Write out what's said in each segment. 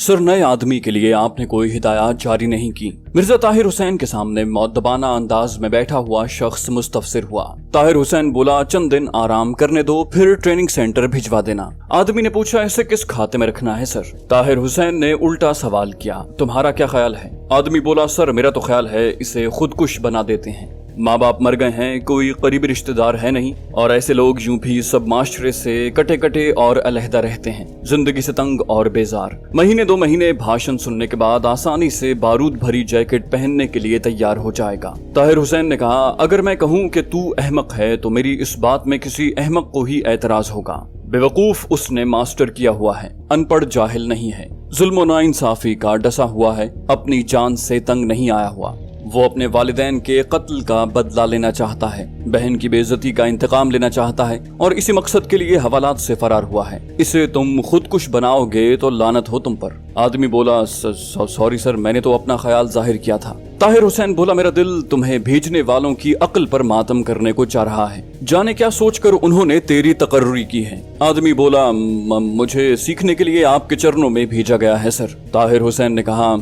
Sir, नए आदमी के लिए आपने कोई हिदायत जारी नहीं की। मिर्जा ताहिर हुसैन के सामने मौदबाना अंदाज में बैठा हुआ शख्स मुस्तफसिर हुआ। ताहिर हुसैन बोला, चंद दिन आराम करने दो, फिर ट्रेनिंग सेंटर भिजवा देना। आदमी ने पूछा, इसे किस खाते में रखना है सर? ताहिर हुसैन ने उल्टा सवाल किया, तुम्हारा क्या ख्याल है? आदमी बोला, सर मेरा तो ख्याल है इसे खुदकुश बना देते हैं। माँ बाप मर गए हैं, कोई करीबी रिश्तेदार है नहीं, और ऐसे लोग यूं भी सब माशरे से कटे कटे और अलहदा रहते हैं, जिंदगी से तंग और बेजार। महीने 2 महीने भाषण सुनने के बाद आसानी से बारूद भरी जैकेट पहनने के लिए तैयार हो जाएगा। ताहिर हुसैन ने कहा, अगर मैं कहूँ कि तू अहमक है तो मेरी इस बात में किसी अहमक को ही एतराज होगा। बेवकूफ उसने मास्टर किया हुआ है, अनपढ़ जाहिल नहीं है, जुल्म और नाइंसाफी का डसा हुआ है, अपनी जान से तंग नहीं आया हुआ। वो अपने वालिदैन के कत्ल का बदला लेना चाहता है, बहन की बेइज्जती का इंतकाम लेना चाहता है और इसी मकसद के लिए हवालात से फरार हुआ है। इसे तुम खुदकुश बनाओगे तो लानत हो तुम पर। आदमी बोला, सॉरी सर, मैंने तो अपना ख्याल जाहिर किया था। ताहिर हुसैन बोला, मेरा दिल तुम्हें भेजने वालों की अक्ल पर मातम करने को चाह रहा है, जाने क्या सोचकर उन्होंने तेरी तकर्री की है। आदमी बोला, मुझे सीखने के लिए आपके चरणों में भेजा गया है सर। ताहिर हुसैन ने कहा,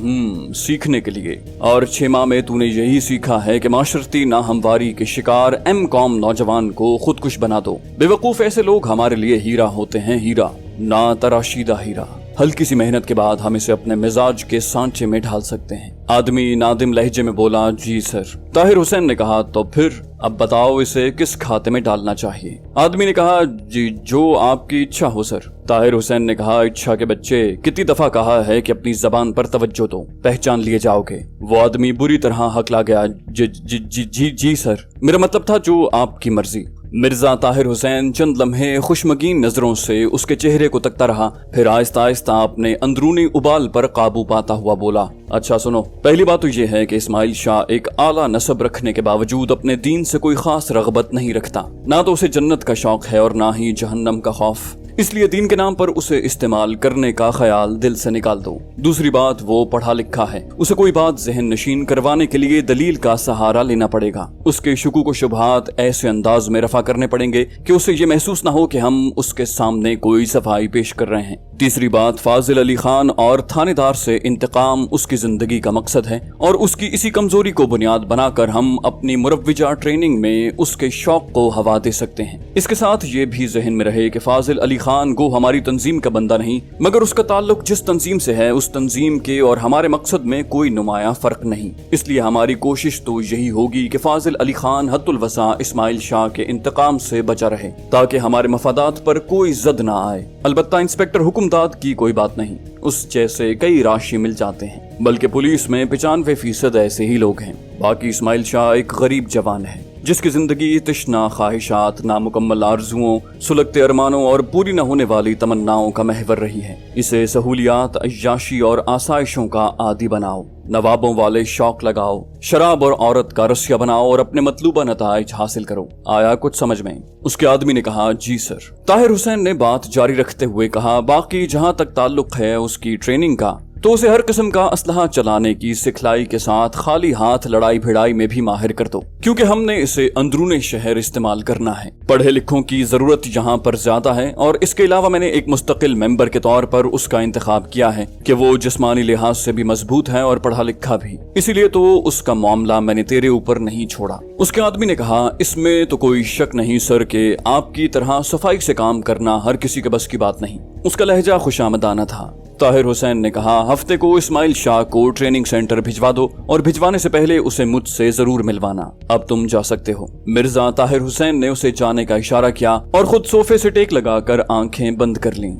सीखने के लिए? और 6 माह में तूने यही सीखा है कि माशरती नाहमवारी के शिकार M.Com नौजवान को खुदकुश बना दो। बेवकूफ ऐसे लोग हमारे लिए हीरा होते हैं, हीरा ना तराशीदा हीरा। हल्की सी मेहनत के बाद हम इसे अपने मिजाज के सांचे में ढाल सकते हैं। आदमी नादिम लहजे में बोला, जी सर। ताहिर हुसैन ने कहा, तो फिर अब बताओ इसे किस खाते में डालना चाहिए? आदमी ने कहा, जी जो आपकी इच्छा हो सर। ताहिर हुसैन ने कहा, इच्छा के बच्चे, कितनी दफा कहा है कि अपनी जबान पर तवज्जो दो, पहचान लिए जाओगे। वो आदमी बुरी तरह हकला गया, जी सर, मेरा मतलब था जो आपकी मर्जी। मिर्जा ताहिर हुसैन चंद लम्हे खुशमगीन नजरों से उसके चेहरे को तकता रहा, फिर आहिस्ता आहिस्ता अपने अंदरूनी उबाल पर काबू पाता हुआ बोला, अच्छा सुनो, पहली बात तो ये है कि इस्माइल शाह एक आला नस्ब रखने के बावजूद अपने दीन से कोई खास रगबत नहीं रखता। ना तो उसे जन्नत का शौक है और ना ही जहन्नम का खौफ, इसलिए दीन के नाम पर उसे इस्तेमाल करने का ख्याल दिल से निकाल दो। दूसरी बात, वो पढ़ा लिखा है, उसे कोई बात जहन नशीन करवाने के लिए दलील का सहारा लेना पड़ेगा। उसके शुकूक व शुबहात ऐसे अंदाज में रफा करने पड़ेंगे कि उसे ये महसूस ना हो कि हम उसके सामने कोई सफाई पेश कर रहे हैं। तीसरी बात, फाजिल अली खान और थानेदार से इंतकाम उसकी जिंदगी का मकसद है और उसकी इसी कमजोरी को बुनियाद बनाकर हम अपनी मुरव्विजा ट्रेनिंग में उसके शौक को हवा दे सकते हैं। इसके साथ ये भी जहन में रहे कि फाजिल अली खान गो हमारी तंजीम का बंदा नहीं, मगर उसका ताल्लुक जिस तंजीम से है उस तंजीम के और हमारे मकसद में कोई नुमाया फर्क नहीं। इसलिए हमारी कोशिश तो यही होगी कि फाजिल अली खान हद्दुल वसा इस्माइल शाह के इंतकाम से बचा रहे, ताकि हमारे मफादात पर कोई जद ना आए। अलबत्ता इंस्पेक्टर हुकुमदाद की कोई बात नहीं, उस जैसे कई राशि मिल जाते हैं, बल्कि पुलिस में 95% ऐसे ही लोग हैं। बाकी इस्माइल शाह एक गरीब जवान है जिसकी जिंदगी तश्ना ख्वाहिशात, नामुकम्मल आरजुओं, सुलगते अरमानों और पूरी न होने वाली तमन्नाओं का महवर रही है। इसे सहूलियात, अय्याशी और आसाइशों का आदी बनाओ, नवाबों वाले शौक लगाओ, शराब और औरत का रस्सिया बनाओ और अपने मतलूबा नताइज हासिल करो। आया कुछ समझ में? उसके आदमी ने कहा, जी सर। ताहिर हुसैन ने बात जारी रखते हुए कहा, बाकी जहां तक ताल्लुक है उसकी ट्रेनिंग का, तो उसे हर किस्म का असलहा चलाने की सिखलाई के साथ खाली हाथ लड़ाई भिड़ाई में भी माहिर कर दो, क्योंकि हमने इसे अंदरूनी शहर इस्तेमाल करना है। पढ़े लिखों की जरूरत यहाँ पर ज्यादा है और इसके अलावा मैंने एक मुस्तकिल मेंबर के तौर पर उसका इंतखाब किया है कि वो जिस्मानी लिहाज से भी मजबूत है और पढ़ा लिखा भी, इसीलिए तो उसका मामला मैंने तेरे ऊपर नहीं छोड़ा। उसके आदमी ने कहा, इसमें तो कोई शक नहीं सर के आपकी तरह सफाई से काम करना हर किसी के बस की बात नहीं। उसका लहजा खुशामदाना था। ताहिर हुसैन ने कहा, हफ्ते को इस्माइल शाह को ट्रेनिंग सेंटर भिजवा दो और भिजवाने से पहले उसे मुझसे जरूर मिलवाना। अब तुम जा सकते हो। मिर्जा ताहिर हुसैन ने उसे जाने का इशारा किया और खुद सोफे से टेक लगाकर आंखें बंद कर लीं।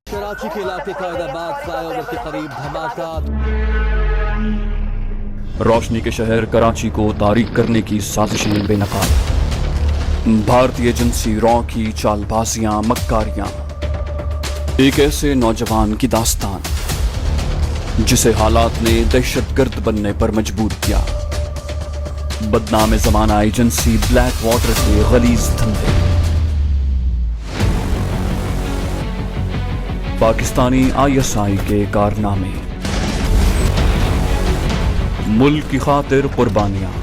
कराची के इलाके कायदाबाद फ्लाईओवर के करीब धमाका। रोशनी के शहर कराची को तारीक करने की साजिशें बेनकाब। भारतीय एजेंसी रॉ की चालबाजियां, मक्कारियां, एक ऐसे नौजवान की दास्तान जिसे हालात ने दहशतगर्द बनने पर मजबूर किया। बदनाम ज़माना एजेंसी ब्लैक वाटर के गलीज धंधे, पाकिस्तानी ISI के कारनामे, मुल्क की खातिर कुर्बानियां,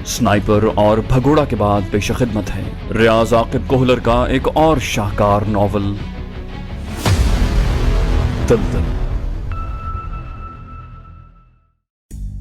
स्नाइपर और भगोड़ा के बाद पेश खिदमत है रियाज आकिब कोहलर का एक और शाहकार नॉवल दलदल।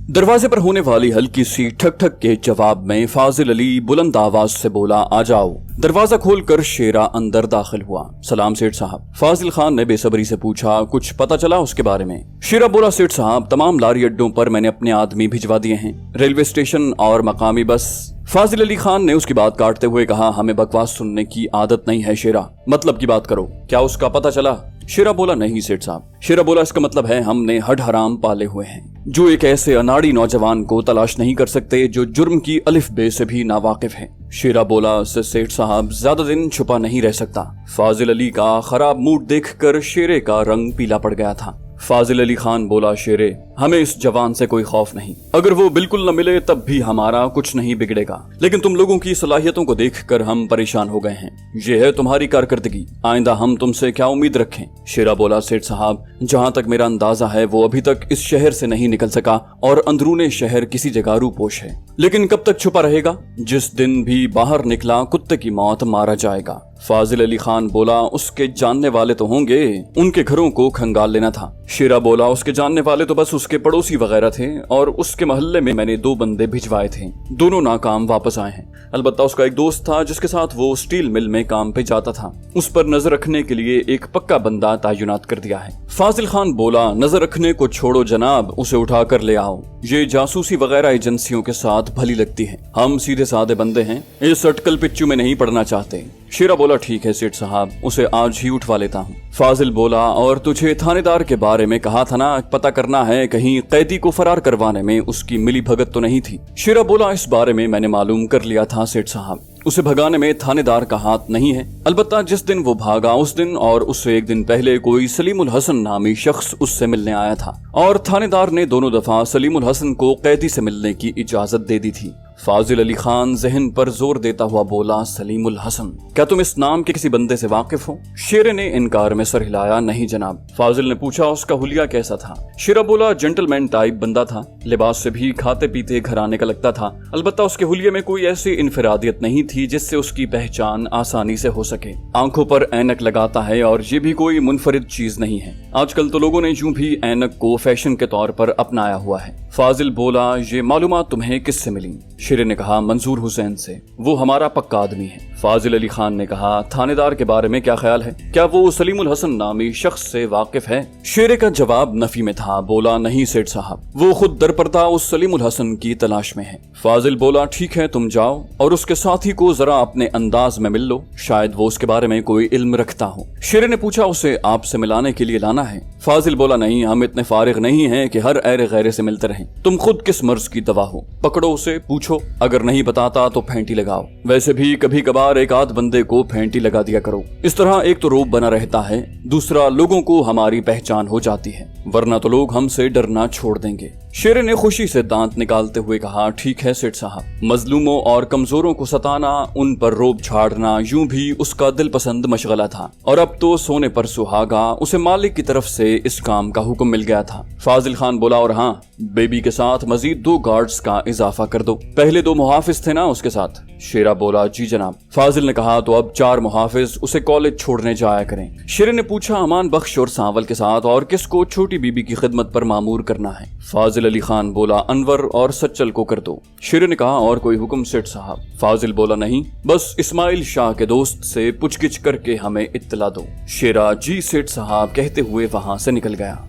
दरवाजे पर होने वाली हल्की सी ठक ठक के जवाब में फाजिल अली बुलंद आवाज से बोला, आ जाओ। दरवाजा खोलकर शेरा अंदर दाखिल हुआ। सलाम सेठ साहब। फाजिल खान ने बेसब्री से पूछा, कुछ पता चला उसके बारे में? शेरा बोला, सेठ साहब तमाम लारी अड्डों पर मैंने अपने आदमी भिजवा दिए हैं, रेलवे स्टेशन और मकामी बस। फाजिल अली खान ने उसकी बात काटते हुए कहा, हमें बकवास सुनने की आदत नहीं है शेरा, मतलब की बात करो। क्या उसका पता चला? शेरा बोला, नहीं सेठ साहब। शेरा बोला, इसका मतलब है हमने हड हराम पाले हुए हैं जो एक ऐसे अनाड़ी नौजवान को तलाश नहीं कर सकते जो जुर्म की अलिफ बे से भी नावाकिफ है। शेरा बोला, सेठ साहब ज्यादा दिन छुपा नहीं रह सकता। फाजिल अली का खराब मूड देखकर शेरे का रंग पीला पड़ गया था। फाजिल अली खान बोला, शेरे हमें इस जवान से कोई खौफ नहीं, अगर वो बिल्कुल न मिले तब भी हमारा कुछ नहीं बिगड़ेगा, लेकिन तुम लोगों की सलाहियतों को देखकर हम परेशान हो गए हैं। ये है तुम्हारी कारकर्दगी, आइंदा हम तुमसे क्या उम्मीद रखें? शेरा बोला, सेठ साहब जहाँ तक मेरा अंदाजा है वो अभी तक इस शहर से नहीं निकल सका और अंदरूने शहर किसी जगह रूपोश है, लेकिन कब तक छुपा रहेगा? जिस दिन भी बाहर निकला कुत्ते की मौत मारा जाएगा। फाजिल अली खान बोला, उसके जानने वाले तो होंगे, उनके घरों को खंगाल लेना था। शेरा बोला, उसके जानने वाले तो बस उसके पड़ोसी वगैरह थे और उसके मोहल्ले में मैंने 2 बंदे भिजवाए थे, दोनों नाकाम वापस आए हैं। अलबत्ता उसका एक दोस्त था जिसके साथ वो स्टील मिल में काम पे जाता था, उस पर नजर रखने के लिए एक पक्का बंदा तैनात कर दिया है। फाजिल खान बोला, नजर रखने को छोड़ो जनाब, उसे उठा कर ले आओ, ये जासूसी वगैरह एजेंसियों के साथ भली लगती है, हम सीधे साधे बंदे हैं, इस अटकल पिच्चू में नहीं पड़ना चाहते। शेरा बोला, ठीक है सेठ साहब, उसे आज ही उठवा लेता हूँ। फाजिल बोला, और तुझे थानेदार के बारे में कहा था ना, पता करना है कहीं कैदी को फरार करवाने में उसकी मिली भगत तो नहीं थी। शेरा बोला, इस बारे में मैंने मालूम कर लिया था सेठ साहब, उसे भगाने में थानेदार का हाथ नहीं है। अलबत्ता जिस दिन वो भागा उस दिन और उससे एक दिन पहले कोई सलीमुल हसन नामी शख्स उससे मिलने आया था और थानेदार ने दोनों दफा सलीमुल हसन को कैदी से मिलने की इजाजत दे दी थी। फाजिल अली खान जहन पर जोर देता हुआ बोला, सलीमुल हसन, क्या तुम इस नाम के किसी बंदे से वाकिफ हो? शेरे ने इनकार में सर हिलाया, नहीं जनाब। फाजिल ने पूछा, उसका हुलिया कैसा था? शेरा बोला, जेंटलमैन टाइप बंदा था, लिबास से भी खाते पीते घराने का लगता था, अलबत्ता उसके हुलिये में कोई ऐसी इनफरादियत नहीं थी जिससे उसकी पहचान आसानी से हो सके। आंखों पर ऐनक लगाता है और ये भी कोई मुनफरिद चीज नहीं है, आजकल तो लोगों ने यूं भी ऐनक को फैशन के तौर पर अपनाया हुआ है। फाजिल बोला, ये मालूमात तुम्हें किससे मिली? शेरे ने कहा, मंजूर हुसैन से, वो हमारा पक्का आदमी है। फाजिल अली खान ने कहा, थानेदार के बारे में क्या ख्याल है, क्या वो सलीमुल हसन नामी शख्स से वाकिफ है? शेरे का जवाब नफी में था, बोला, नहीं सेठ साहब, वो खुद दरपर्दा उस सलीमुल हसन की तलाश में है। फाजिल बोला, ठीक है तुम जाओ और उसके साथी को जरा अपने अंदाज में मिल लो, शायद वो उसके बारे में कोई इल्म रखता हो। शेरे ने पूछा, उसे आपसे मिलाने के लिए लाना है? फाजिल बोला, नहीं, हम इतने फारिग नहीं हैं कि हर ऐरे गैरे से मिलते रहें, तुम खुद किस मर्ज की दवा हो, पकड़ो उसे, पूछो, अगर नहीं बताता तो फेंटी लगाओ, वैसे भी कभी कभार एक आध बंदे को फेंटी लगा दिया करो, इस तरह एक तो रोब बना रहता है, दूसरा लोगों को हमारी पहचान हो जाती है, वरना तो लोग हमसे डरना छोड़ देंगे। शेरे ने खुशी से दांत निकालते हुए कहा, ठीक है सेठ साहब, मजलूमों और कमजोरों को सताना, उन पर रोब झाड़ना यूं भी उसका दिल पसंद मशगला था और अब तो सोने पर सुहागा, उसे मालिक की तरफ से इस काम का हुक्म मिल गया था। फाजिल खान बोला, और हाँ, बेबी के साथ मजीद 2 गार्ड्स का इजाफा कर दो, पहले 2 मुहाफिज थे ना उसके साथ? शेरा बोला, जी जनाब। फाजिल ने कहा, तो अब 4 मुहाफिज उसे कॉलेज छोड़ने जाया करें। शेरे ने पूछा, अमान बख्श और सांवल के साथ और किसको छोटी बीबी की खिदमत पर मामूर करना है? फाजिल अली खान बोला, अनवर और सच्चल को कर दो। शेरे ने कहा, और कोई हुक्म सेठ साहब? फाजिल बोला, नहीं, बस इस्माइल शाह के दोस्त से पुछगिछ करके हमें इत्तला दो। शेरा जी सेठ साहब कहते हुए वहां से निकल गया।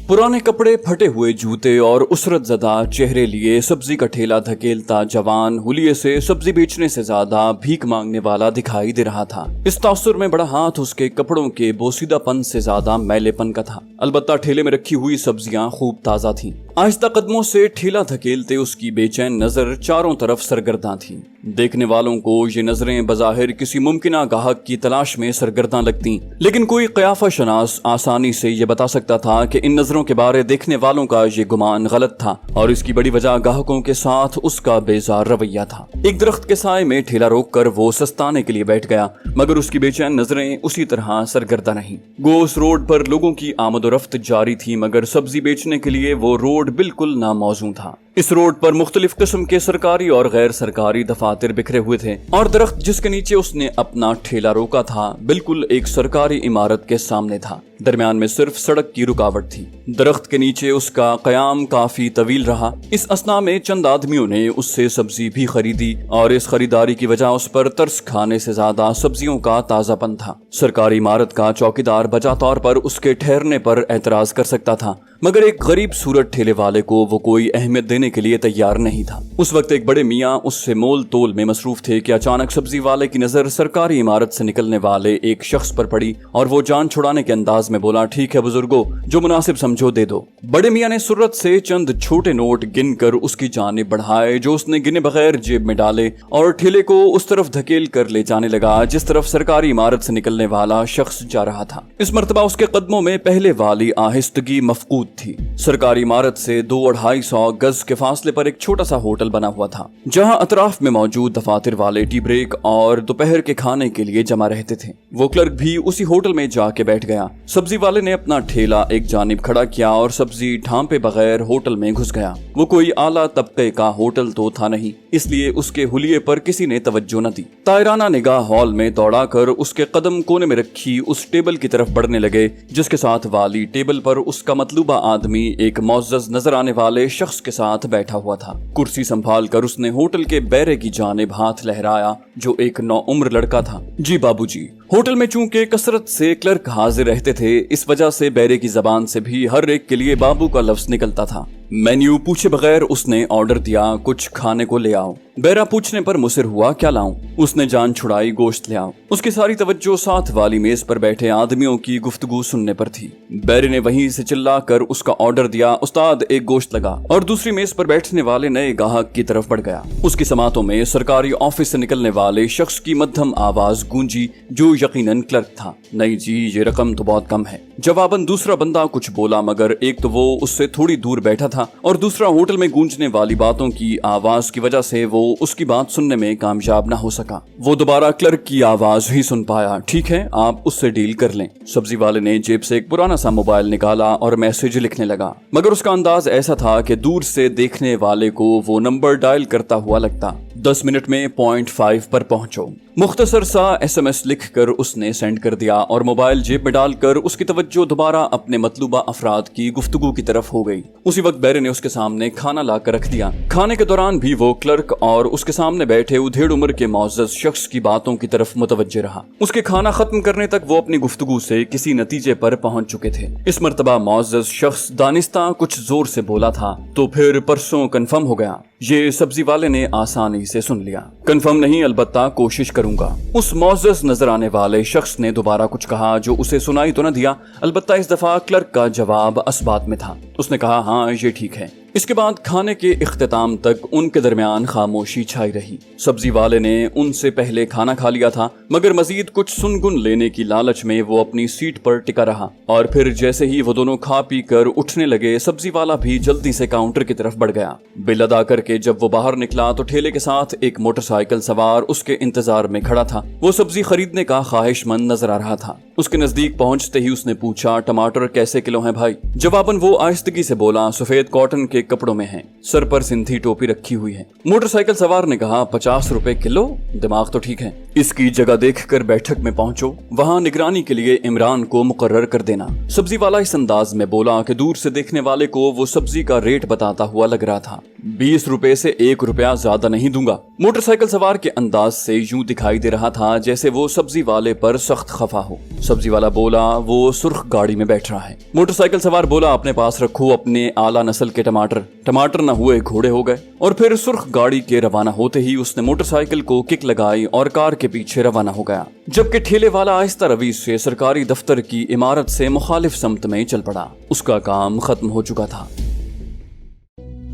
पुराने कपड़े, फटे हुए जूते और उसरत ज़दा चेहरे लिए सब्जी का ठेला धकेलता जवान हुलिये से सब्जी बेचने से ज्यादा भीख मांगने वाला दिखाई दे रहा था। इस तासुर में बड़ा हाथ उसके कपड़ों के बोसीदापन से ज्यादा मैलेपन का था। अलबत्ता ठेले में रखी हुई सब्जियां खूब ताजा थीं। आहिस्ता कदमों से ठेला धकेलते उसकी बेचैन नजर चारों तरफ सरगर्दां थी। देखने वालों को ये नजरें बज़ाहिर किसी मुमकिना गाहक की तलाश में सरगर्दां लगती, लेकिन कोई क़याफ़ा शनास आसानी से ये बता सकता था कि इन नजरों के बारे देखने वालों का ये गुमान गलत था और इसकी बड़ी वजह गाहकों के साथ उसका बेजार रवैया था। एक दरख्त के साए में ठेला रोककर वो सस्ताने के लिए बैठ गया, मगर उसकी बेचैन नजरें उसी तरह सरगर्दा नहीं। गोस रोड पर लोगों की आमद और रफ्त जारी थी, मगर सब्जी बेचने के लिए वो रोड बिल्कुल नामौजूद था। इस रोड पर मुख्तलिफ किस्म के सरकारी और गैर सरकारी दफातर बिखरे हुए थे और दरख्त जिसके नीचे उसने अपना ठेला रोका था बिल्कुल एक सरकारी इमारत के सामने था। दरमियान में सिर्फ सड़क की रुकावट थी। दरख्त के नीचे उसका कयाम काफी तवील रहा। इस असना में चंद आदमियों ने उससे सब्जी भी खरीदी और इस खरीदारी की वजह उस पर तरस खाने से ज्यादा सब्जियों का ताजापन था। सरकारी इमारत का चौकीदार बजा तौर पर उसके ठहरने पर एतराज कर सकता था, मगर एक गरीब सूरत ठेले वाले को वो कोई अहमियत देने के लिए तैयार नहीं था। उस वक्त एक बड़े मियाँ उससे मोल तोल में मसरूफ थे कि अचानक सब्जी वाले की नजर सरकारी इमारत से निकलने वाले एक शख्स पर पड़ी और वो जान छुड़ाने के अंदाज में बोला, ठीक है बुजुर्गो, जो मुनासिब समझो दे दो। बड़े मियाँ ने सुर्रत से चंद छोटे नोट गिनकर उसकी जानिब बढ़ाए जो उसने गिने बगैर जेब में डाले और ठेले को उस तरफ धकेल कर ले जाने लगा जिस तरफ सरकारी इमारत से निकलने वाला शख्स जा रहा था। इस मर्तबा उसके कदमों में पहले वाली आहिस्तगी मफकूद थी। सरकारी इमारत से 200-250 गज के फासले पर एक छोटा सा होटल बना हुआ था जहां अतराफ में मौजूद दफातर वाले टी ब्रेक और दोपहर के खाने के लिए जमा रहते थे। वो क्लर्क भी उसी होटल में जाके बैठ गया। सब्जी वाले ने अपना ठेला एक जानिब खड़ा किया और सब्जी ढांपे बगैर होटल में घुस गया। वो कोई आला तबके का होटल तो था नहीं, इसलिए उसके हुलिये पर किसी ने तवज्जो न दी। तायराना निगाह हॉल में दौड़ाकर उसके कदम कोने में रखी उस टेबल की तरफ बढ़ने लगे जिसके साथ वाली टेबल पर उसका मतलूबा आदमी एक मौजज़ नजर आने वाले शख्स के साथ बैठा हुआ था। कुर्सी संभाल कर उसने होटल के बैरे की जानिब हाथ लहराया जो एक नौउम्र लड़का था। जी बाबूजी। होटल में चूंकि कसरत से क्लर्क हाजिर रहते थे, इस वजह से बैरे की जबान से भी हर एक के लिए बाबू का लफ्ज निकलता था। मेन्यू पूछे बगैर उसने ऑर्डर दिया, कुछ खाने को ले आओ। बैरा पूछने पर मुसिर हुआ, क्या लाऊं? उसने जान छुड़ाई, गोश्त ले आओ। उसकी सारी तवज्जो साथ वाली मेज पर बैठे आदमियों की गुफ्तगू सुनने पर थी। बैरे ने वहीं से चिल्लाकर उसका ऑर्डर दिया, उस्ताद एक गोश्त लगा, और दूसरी मेज पर बैठने वाले नए गाहक की तरफ बढ़ गया। उसकी समातों में सरकारी ऑफिस से निकलने वाले शख्स की मध्यम आवाज गूंजी जो यकीनन क्लर्क था। नहीं जी, ये रकम तो बहुत कम है। जवाबन दूसरा बंदा कुछ बोला, मगर एक तो वो उससे थोड़ी दूर बैठा था और दूसरा होटल में गूंजने वाली बातों की आवाज की वजह से वो उसकी बात सुनने में कामयाब न हो सका। वो दोबारा क्लर्क की आवाज ही सुन पाया। ठीक है, आप उससे डील कर लें। सब्जी वाले ने जेब से एक पुराना सा मोबाइल निकाला और मैसेज लिखने लगा, मगर उसका अंदाज ऐसा था कि दूर से देखने वाले को वो नंबर डायल करता हुआ लगता। 10 मिनट में 0.5 पर पहुंचो। मुख्तसर सा SMS लिखकर उसने सेंड कर दिया और मोबाइल जेब में डालकर उसकी तवज्जो दोबारा अपने मतलूबा अफराद की गुफ्तगू की तरफ हो गई। उसी वक्त बैरे ने उसके सामने खाना लाकर रख दिया। खाने के दौरान भी वो क्लर्क और उसके सामने बैठे उधेड़ उम्र के मौजज़ शख्स की बातों की तरफ मुतवज्जे रहा। उसके खाना खत्म करने तक वो अपनी गुफ्तगू से किसी नतीजे पर पहुंच चुके थे। इस मर्तबा मौजज़ शख्स दानिस्ता कुछ जोर से बोला था, तो फिर परसों कन्फर्म हो गया। ये सब्जी वाले ने आसानी से सुन लिया। कन्फर्म नहीं, अलबत्ता कोशिश करूंगा। उस मौजज़ नजर आने वाले शख्स ने दोबारा कुछ कहा जो उसे सुनाई तो न दिया, अलबत्ता इस दफा क्लर्क का जवाब असबात में था। उसने कहा, हाँ ये ठीक है। इसके बाद खाने के इख्तिताम तक उनके दरमियान खामोशी छाई रही। सब्जी वाले ने उनसे पहले खाना खा लिया था, मगर मजीद कुछ सुनगुन लेने की लालच में वो अपनी सीट पर टिका रहा। और फिर जैसे ही वो दोनों खा पी कर उठने लगे, सब्जी वाला भी जल्दी से काउंटर की तरफ बढ़ गया। बिल अदा करके जब वो बाहर निकला तो ठेले के साथ एक मोटरसाइकिल सवार उसके इंतजार में खड़ा था। वो सब्जी खरीदने का ख्वाहिशमंद नजर आ रहा था। उसके नजदीक पहुंचते ही उसने पूछा, टमाटर कैसे किलो हैं भाई? जवाबन वो आहिस्तगी से बोला, सफेद कॉटन के कपड़ों में हैं, सर पर सिंधी टोपी रखी हुई है। मोटरसाइकिल सवार ने कहा, 50 रुपए किलो? दिमाग तो ठीक है। इसकी जगह देखकर बैठक में पहुंचो, वहां निगरानी के लिए इमरान को मुकर्रर कर देना। सब्जी वाला इस अंदाज में बोला कि दूर से देखने वाले को वो सब्जी का रेट बताता हुआ लग रहा था। 20 रुपए से 1 रुपया ज्यादा नहीं दूंगा। मोटरसाइकिल सवार के अंदाज से यूं दिखाई दे रहा था जैसे वो सब्जी वाले पर सख्त खफा हो। सब्जी वाला बोला, वो सुर्ख गाड़ी में बैठ रहा है। मोटरसाइकिल सवार बोला, अपने पास रखो अपने आला नस्ल के टमाटर। टमाटर न हुए घोड़े हो गए। और फिर सुर्ख गाड़ी के रवाना होते ही उसने मोटरसाइकिल को किक लगाई और कार के पीछे रवाना हो गया, जबकि ठेले वाला आहिस्ता रवी से सरकारी दफ्तर की इमारत से मुखालिफ समत में चल पड़ा। उसका काम खत्म हो चुका था।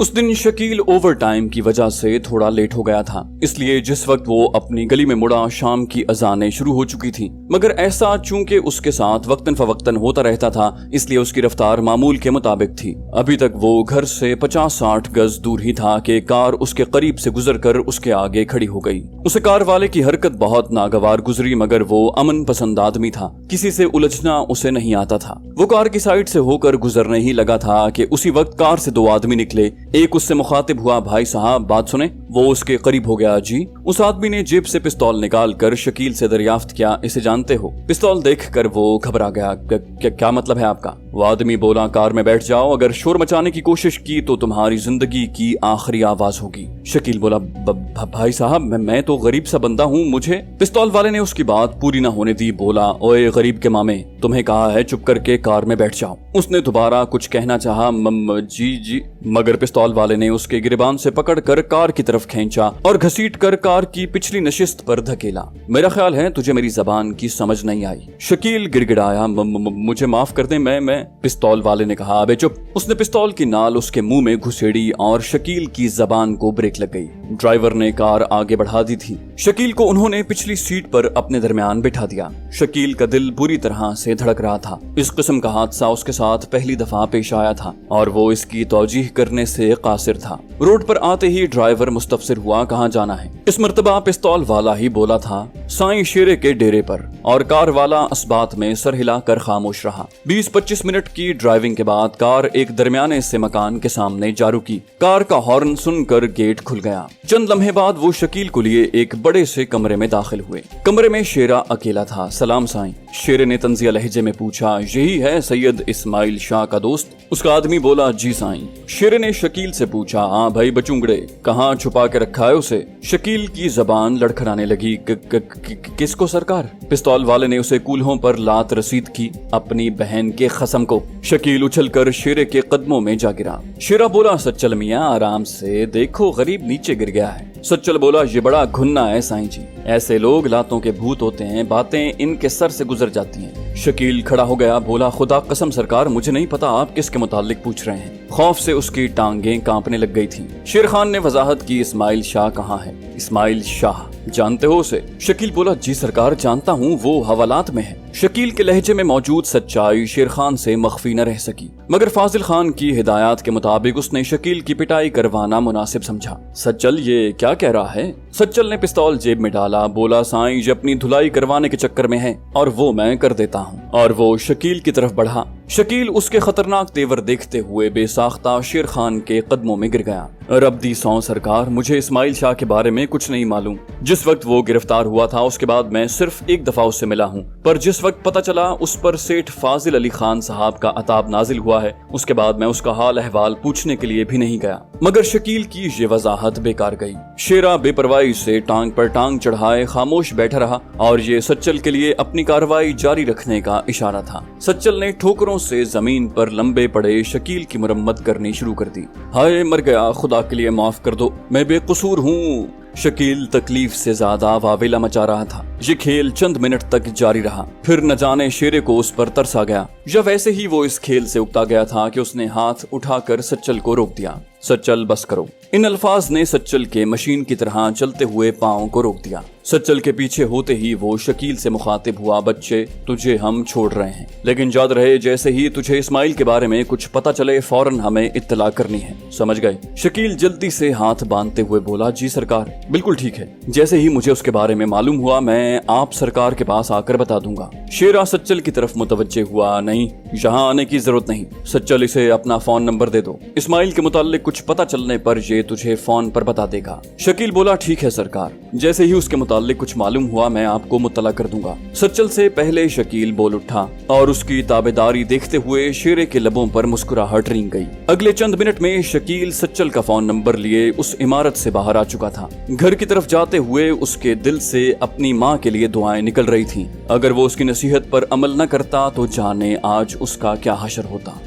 उस दिन शकील ओवर टाइम की वजह से थोड़ा लेट हो गया था, इसलिए जिस वक्त वो अपनी गली में मुड़ा शाम की अजानें शुरू हो चुकी थी। मगर ऐसा चूंकि उसके साथ वक्तन फवक्तन होता रहता था, इसलिए उसकी रफ्तार मामूल के मुताबिक थी। अभी तक वो घर से 50-60 गज दूर ही था कि कार उसके करीब से गुजरकर उसके आगे खड़ी हो गई। उसे कार वाले की हरकत बहुत नागवार गुजरी, मगर वो अमन पसंद आदमी था, किसी से उलझना उसे नहीं आता था। वो कार की साइड से होकर गुजरने ही लगा था कि उसी वक्त कार से 2 आदमी निकले एक उससे मुखातिब हुआ, भाई साहब बात सुने। वो उसके करीब हो गया। जी। उस आदमी ने जेब से पिस्तौल निकाल कर शकील से दरियाफ्त किया, इसे जानते हो? पिस्तौल देखकर वो घबरा गया। क्या मतलब है आपका? वो आदमी बोला, कार में बैठ जाओ, अगर शोर मचाने की कोशिश की तो तुम्हारी जिंदगी की आखिरी आवाज होगी। शकील बोला, भाई साहब मैं तो गरीब सा बंदा हूँ, मुझे। पिस्तौल वाले ने उसकी बात पूरी न होने दी, बोला, ओए गरीब के मामे, तुम्हें कहा है चुप करके कार में बैठ जाओ। उसने दोबारा कुछ कहना चाहा, जी, मगर पिस्तौल वाले ने उसके गिरबान से पकड़कर कार की तरफ खींचा और घसीट कर कार की पिछली नशिस्त पर धकेला। मेरा ख्याल है तुझे मेरी जबान की समझ नहीं आई। शकील गिड़गिड़ाया, मुझे माफ कर दे, मैं। पिस्तौल वाले ने कहा, अबे चुप। उसने पिस्तौल की नाल उसके मुंह में घुसेड़ी और शकील की जबान को ब्रेक लग गई। ड्राइवर ने कार आगे बढ़ा दी थी। शकील को उन्होंने पिछली सीट पर अपने दरमियान बिठा दिया। शकील का दिल बुरी तरह से धड़क रहा था। इस किस्म का हादसा उसके साथ पहली दफा पेश आया था और वो इसकी तौजीह करने से कासिर था। रोड पर आते ही ड्राइवर मुस्तफसिर हुआ, कहाँ जाना है? इस मर्तबा पिस्तौल वाला ही बोला था, साईं शेरे के डेरे पर, और कार वाला इस बात में सर हिला कर खामोश रहा। 20-25 मिनट की ड्राइविंग के बाद कार एक दरमियाने से मकान के सामने जा रुकी। कार का हॉर्न सुनकर गेट खुल गया। चंद लम्हे बाद वो शकील को लिए एक बड़े से कमरे में दाखिल हुए। कमरे में शेरा अकेला था। सलाम साईं। शेरे ने तंजिया लहजे में पूछा, यही है सैयद इस्माइल शाह का दोस्त? उसका आदमी बोला, जी साईं। शेरे ने शकील से पूछा, हाँ भाई बचूंगड़े, कहाँ छुपा के रखा है उसे? शकील की जबान लड़खड़ाने लगी, किसको सरकार? पिस्तौल वाले ने उसे कूल्हों पर लात रसीद की, अपनी बहन के खसम को। शकील उछलकर शेरे के कदमों में जा गिरा। शेरा बोला, सच्चल मियाँ आराम से, देखो गरीब नीचे गिर गया है। सच्चल बोला, ये बड़ा घुन्ना है साईं जी, ऐसे लोग लातों के भूत होते हैं, बातें इनके सर से गुजर जाती हैं। शकील खड़ा हो गया, बोला, खुदा कसम सरकार मुझे नहीं पता आप किसके मुतालिक पूछ रहे हैं। खौफ से उसकी टांगें कांपने लग गई थीं। शेर खान ने वजाहत की, इस्माइल शाह कहाँ है? इस्माइल शाह जानते हो उसे? शकील बोला, जी सरकार जानता हूँ, वो हवालात में है। शकील के लहजे में मौजूद सच्चाई शेर खान से मख्फी न रह सकी, मगर फाजिल खान की हिदायत के मुताबिक उसने शकील की पिटाई करवाना मुनासिब समझा। सच्चल ये क्या कह रहा है? सच्चल ने पिस्तौल जेब में डाला, बोला, साईं ये अपनी धुलाई करवाने के चक्कर में है और वो मैं कर देता हूँ। और वो शकील की तरफ बढ़ा। शकील उसके खतरनाक तेवर देखते हुए बेसाख्ता शेर खान के कदमों में गिर गया। रब दी सौं सरकार, मुझे इस्माइल शाह के बारे में कुछ नहीं मालूम। जिस वक्त वो गिरफ्तार हुआ था उसके बाद मैं सिर्फ एक दफा उससे मिला हूँ, पर जिस वक्त पता चला उस पर सेठ फाजिल अली खान साहब का अताब नाजिल हुआ है, उसके बाद मैं उसका हाल अहवाल पूछने के लिए भी नहीं गया। मगर शकील की ये वजाहत बेकार गई। शेरा बेपरवाही से टांग पर टांग चढ़ाए खामोश बैठा रहा और ये सच्चल के लिए अपनी कार्रवाई जारी रखने का इशारा था। सच्चल ने ठोकरों से जमीन पर लंबे पड़े शकील की मुरम्मत करनी शुरू कर दी। हाय मर गया, खुदा के लिए माफ कर दो, मैं बेकसूर हूँ। शकील तकलीफ से ज्यादा वावेला मचा रहा था। ये खेल चंद मिनट तक जारी रहा, फिर न जाने शेरे को उस पर तरस आ गया, या वैसे ही वो इस खेल से उकता गया था कि उसने हाथ उठाकर सच्चल को रोक दिया। सच्चल बस करो। इन अल्फाज ने सच्चल के मशीन की तरह चलते हुए पांव को रोक दिया। सच्चल के पीछे होते ही वो शकील से मुखातिब हुआ, बच्चे तुझे हम छोड़ रहे हैं, लेकिन याद रहे जैसे ही तुझे इस्माइल के बारे में कुछ पता चले फौरन हमें इत्तला करनी है, समझ गए? शकील जल्दी से हाथ बांधते हुए बोला, जी सरकार, बिल्कुल ठीक है, जैसे ही मुझे उसके बारे में मालूम हुआ मैं आप सरकार के पास आकर बता दूंगा। शेरा सच्चल की तरफ मुतवज्जे हुआ, नहीं यहाँ आने की जरूरत नहीं, सच्चल इसे अपना फोन नंबर दे दो, इस्माइल के मुताल्लिक कुछ पता चलने पर ये तुझे फोन पर बता देगा। शकील बोला, ठीक है सरकार, जैसे ही उसके मुताल्लिक कुछ मालूम हुआ मैं आपको मुत्तला कर दूंगा। सच्चल से पहले शकील बोल उठा और उसकी ताबेदारी देखते हुए शेरे के लबों पर मुस्कुराहट रिंग गई। अगले चंद मिनट में शकील सच्चल का फोन नंबर लिए उस इमारत से बाहर आ चुका था। घर की तरफ जाते हुए उसके दिल से अपनी माँ के लिए दुआएं निकल रही थीं। अगर वो उसकी नसीहत पर अमल न करता तो जाने आज उसका क्या हशर होता।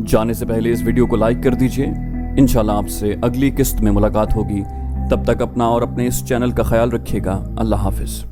जाने से पहले इस वीडियो को लाइक कर दीजिए। इंशाल्लाह आपसे अगली किस्त में मुलाकात होगी। तब तक अपना और अपने इस चैनल का ख्याल रखिएगा। अल्लाह हाफिज।